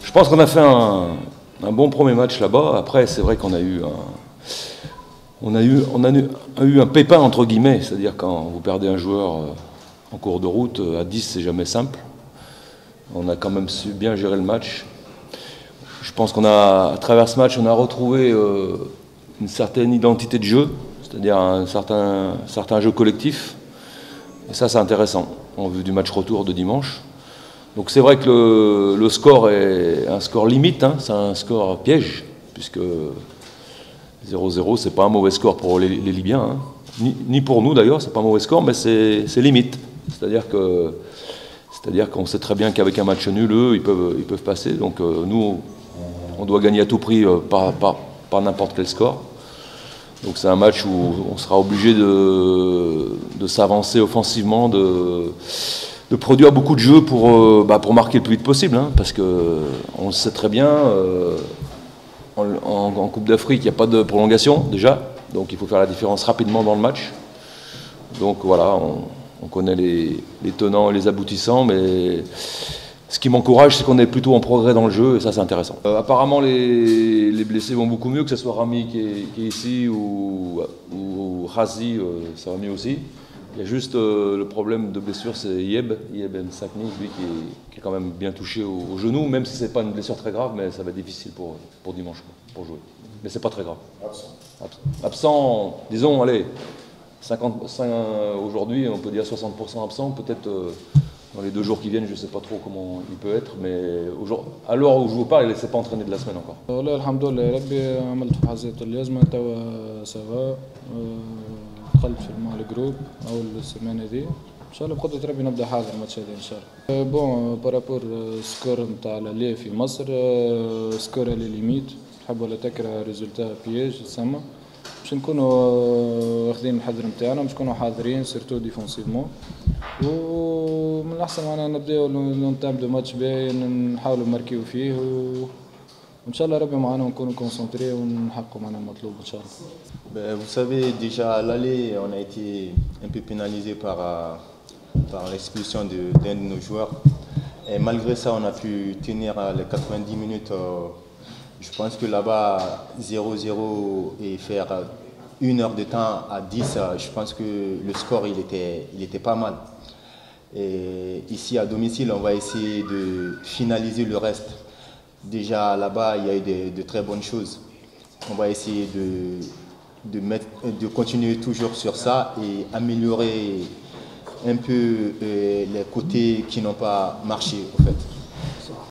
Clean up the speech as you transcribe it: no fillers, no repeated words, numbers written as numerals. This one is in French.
Je pense qu'on a fait un bon premier match là-bas. Après, c'est vrai qu'on a eu un pépin entre guillemets, c'est-à-dire quand vous perdez un joueur en cours de route, à 10 c'est jamais simple. On a quand même su bien gérer le match. Je pense à travers ce match, on a retrouvé une certaine identité de jeu, c'est-à-dire un certain jeu collectif. Et ça, c'est intéressant, en vue du match retour de dimanche. Donc c'est vrai que le score est un score limite, hein, c'est un score piège, puisque 0-0, c'est pas un mauvais score pour les Libyens, hein. Ni pour nous d'ailleurs, c'est pas un mauvais score, mais c'est limite. C'est-à-dire qu'on sait très bien qu'avec un match nul, eux, ils peuvent passer. Donc nous, on doit gagner à tout prix par n'importe quel score. Donc c'est un match où on sera obligé de s'avancer offensivement, de produire beaucoup de jeux pour marquer le plus vite possible, hein, parce qu'on le sait très bien, en Coupe d'Afrique, il n'y a pas de prolongation déjà, donc il faut faire la différence rapidement dans le match. Donc voilà, on connaît les tenants et les aboutissants, mais ce qui m'encourage, c'est qu'on est plutôt en progrès dans le jeu, et ça c'est intéressant. Apparemment les blessés vont beaucoup mieux, que ce soit Rami qui est ici ou Khazi, ça va mieux aussi. Il y a juste le problème de blessure, c'est Yeb Msakni, lui qui est quand même bien touché au genou, même si ce n'est pas une blessure très grave, mais ça va être difficile pour dimanche, pour jouer. Mais c'est pas très grave. Absent, disons, allez, 55 aujourd'hui, on peut dire 60% absent, peut-être dans les 2 jours qui viennent, je ne sais pas trop comment il peut être, mais à l'heure où je vous parle, il ne s'est pas entraîné de la semaine encore. والله الحمد لله يا ربي عملت فحوصات اليازمة توا سافا دخلت مع الجروب أول السيمانة دي إن شاء الله بقدرة ربي نبدأ حاضر الماتش هذا إن شاء الله. بون بارابور سكور نتاع لاليه في مصر سكور لي ليميت تحب ولا تكره ريزولتا بياج تسمى باش نكونوا واخدين الحذر نتاعنا باش نكونوا حاضرين سيرتو ديفونسيفمون ومن الأحسن معنا نبداو نونتام دو ماتش باهي نحاولوا نماركيو فيه وإن شاء الله ربي معنا ونكونوا كونسونتري ونحققوا معنا المطلوب إن شاء الله. Vous savez, déjà à l'aller, on a été un peu pénalisé par l'expulsion d'un de nos joueurs. Et malgré ça, on a pu tenir les 90 minutes. Je pense que là-bas, 0-0 et faire 1 heure de temps à 10, je pense que le score, il était pas mal. Et ici, à domicile, on va essayer de finaliser le reste. Déjà là-bas, il y a eu de très bonnes choses. On va essayer de continuer toujours sur ça et améliorer un peu les côtés qui n'ont pas marché, en fait.